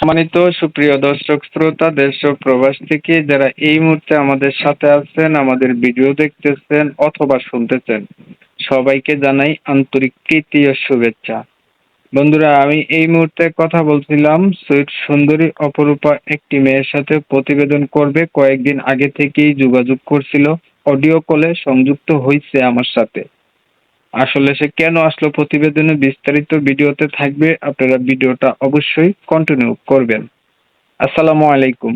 সম্মানিত সুপ্রিয় দর্শক শ্রোতা দেশ ও প্রবাস থেকে যারা এই মুহূর্তে আমাদের সাথে আছেন, আমাদের ভিডিও দেখতেছেন অথবা শুনতেছেন, সবাইকে জানাই আন্তরিক প্রীতি ও শুভেচ্ছা। বন্ধুরা, আমি এই মুহূর্তে কথা বলছিলাম সুইট সুন্দরী অপরূপা একটি মেয়ের সাথে প্রতিবেদন করবে। কয়েকদিন আগে থেকেই যোগাযোগ করছিল, অডিও কলে সংযুক্ত হয়েছে আমার সাথে। আসলে সে কেন আসলো প্রতিবেদনে বিস্তারিত ভিডিওতে থাকবে, আপনারা ভিডিওটা অবশ্যই কন্টিনিউ করবেন। আসসালামু আলাইকুম।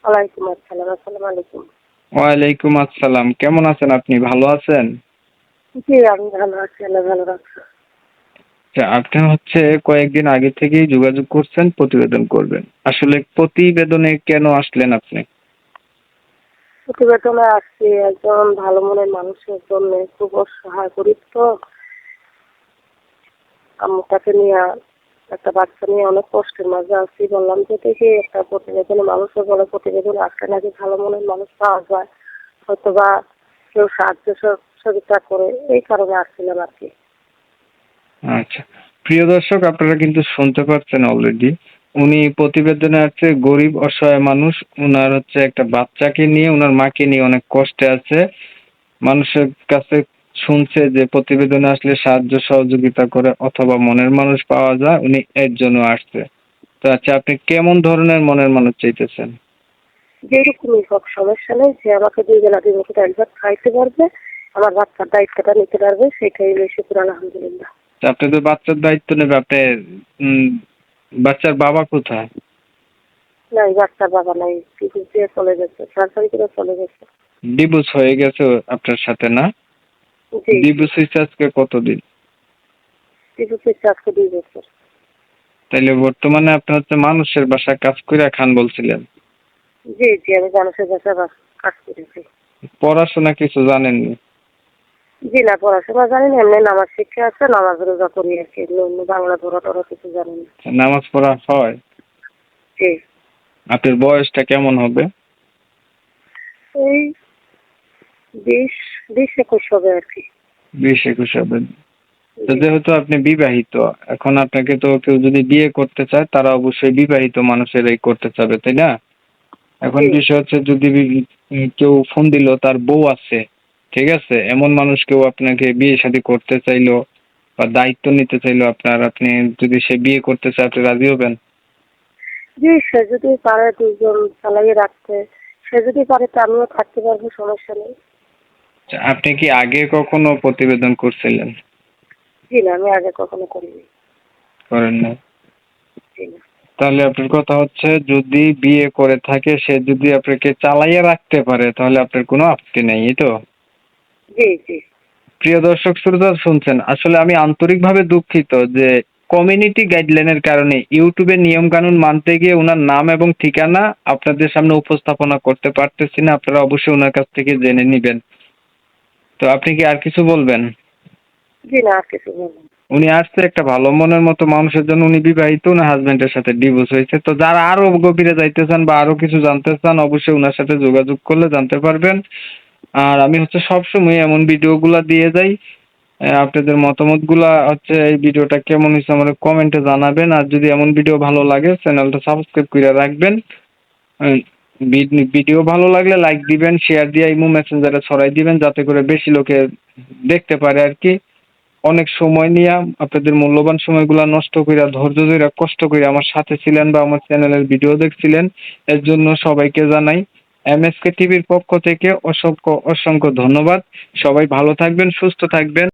ওয়ালাইকুম আসসালাম। আসসালামু আলাইকুম। ওয়ালাইকুম আসসালাম। কেমন আছেন আপনি? ভালো আছেন? জি, আমি ভালো আছি। আল্লাহ ভালো রাখছে। আচ্ছা, আপনি কয়েকদিন আগে থেকেই যোগাযোগ করছেন, প্রতিবেদন করবেন। আসলে প্রতিবেদনে কেন আসলেন আপনি? প্রতিবেদনে আসছি একজন ভালো মনের মানুষের জন্য, খুব অসহায় গরিব তো। আম্মুটাকে নিয়ে, একটা বাচ্চা নিয়ে অনেক কষ্টের মাঝে আছি। বললাম যে দেখি একটা প্রতিবেদনে, মানুষের বলে প্রতিবেদনে আসলে নাকি ভালো মনের মানুষ পাওয়া যায়, হয়তো বা কেউ সাহায্য সহযোগিতা করে, এই কারণে আসছিলাম আর কি। আচ্ছা, প্রিয় দর্শক, আপনারা কিন্তু শুনতে পাচ্ছেন অলরেডি। উনি প্রতিবেদনে আছে গরিব অসহায় মানুষ। উনার একটা বাচ্চাকে নিয়ে, উনার মাকে নিয়ে অনেক কষ্টে আছে। মানুষের কাছে শুনছে যে প্রতিবেদনে আসলে সাহায্য সহযোগিতা করে অথবা মনের মানুষ পাওয়া যায়, উনি এর জন্য আসছে। তো আচ্ছা, আপনি কেমন ধরনের মনের মানুষ চাইতেছেন? যেরকমই হোক সমস্যা নেই, যে আমাকে 2 বেলা 2 মুঠো ডাল ভাত খাইতে পারবে, আমার বাচ্চার দায়িত্বটা নিতে পারবে, সেটাই শুকুর আলহামদুলিল্লাহ। আপনি তো বাচ্চার দায়িত্ব নেবে, আপনি উম, বাচ্চার বাবা কোথায়? নাই, বাচ্চার বাবা নাই, ডিভোর্স দিয়ে চলে গেছে, সার্জারি করে চলে গেছে। ডিভোর্স হয়ে গেছে আপনার সাথে, না? জি জি, ডিভোর্স হয়েছে আজকে কতদিন? ডিভোর্স হয়েছে আজকে 2 বছর। তাইলে বর্তমানে আপনি মানুষের বাসায় কাজ করে খান বলছিলেন। জি জি, আমি মানুষের বাসায় কাজ করেছি। পড়াশোনা কিছু জানেননি? জি না, পড়াশোনা জানি না, এমনি নামাজ শিক্ষা আছে, নামাজ রোজা করি আর কি, অন্য বাংলা ধরা টরা কিছু জানি না। নামাজ পড়া হয়? জি, আপনার বয়সটা কেমন হবে? এই 20-21 হবে আর কি। 20-21 হবে। তো জি যেহেতু আপনি বিবাহিত, এখন আপনাকে তো কেউ যদি বিয়ে করতে চায়, তারা অবশ্যই বিবাহিত মানুষেরাই করতে চাবে, তাই না? এখন জি বিষয় যদি কেউ ফোন দিল তার বউ আছে, ঠিক আছে, এমন মানুষ কেউ আপনাকে বিয়ে শাদী করতে চাইলো বা দায়িত্ব নিতে চাইলো আপনি যদি সে বিয়ে করতে চায়, আপনি রাজি হবেন? জি, সে যদি পারে 2 জন চালিয়ে রাখতে, সে যদি পারে তো আমিও থাকতে পারবো, সমস্যা নেই। আচ্ছা, আপনি কি আগে কখনো প্রতিবেদন করছিলেন? জি না, আমি আগে কখনো করিনি। করেন না? জি না। তাহলে আপনার কথা যদি বিয়ে করে থাকে, সে যদি আপনাকে চালাইয়া রাখতে পারে, তাহলে আপনার কোনো আপত্তি নেই, এই তো? জি জি প্রিয় দর্শক শ্রোতা, শুনছেন, আসলে আমি আন্তরিকভাবে দুঃখিত যে কমিউনিটি গাইডলাইনের কারণে ইউটিউবের নিয়ম কানুন মানতে গিয়ে ওনার নাম এবং ঠিকানা আপনাদের সামনে উপস্থাপনা করতে পারতেছি না। আপনারা অবশ্যই ওনার কাছ থেকে জেনে নিবেন। তো আপনি কি আর কিছু বলবেন? জি না, আর কিছু বলবো না। উনি আসছে একটা ভালো মনের মতো মানুষের জন্য। উনি বিবাহিত, ওনার হাজবেন্ডের সাথে ডিভোর্স হয়েছে। তো যারা আরো গভীরে যাইতে চান বা আরো কিছু জানতে চান, অবশ্যই ওনার সাথে যোগাযোগ করলে জানতে পারবেন। আর আমি সবসময় এমন ভিডিওগুলা দিয়ে যাই। আপনাদের মতামতগুলা এই ভিডিওটা কেমন হয়েছে আমাদের কমেন্টে জানাবেন। আর যদি এমন ভিডিও ভালো লাগে, চ্যানেলটা সাবস্ক্রাইব করে রাখবেন। উম, ভিডিও ভালো লাগলে লাইক দিবেন, শেয়ার দিয়ে ইমো মেসেঞ্জারে ছড়াই দিবেন, যাতে করে বেশি লোকে দেখতে পারে আর কি। অনেক সময় নিয়ে আপনাদের মূল্যবান সময়গুলা নষ্ট কইরা, ধৈর্য ধইরা, কষ্ট করে আমার সাথে ছিলেন বা আমার চ্যানেলের ভিডিও দেখছিলেন, এর জন্য সবাইকে জানাই এমএসকে টিভির পক্ষ থেকে অসংখ্য অসংখ্য ধন্যবাদ। সবাই ভালো থাকবেন, সুস্থ থাকবেন।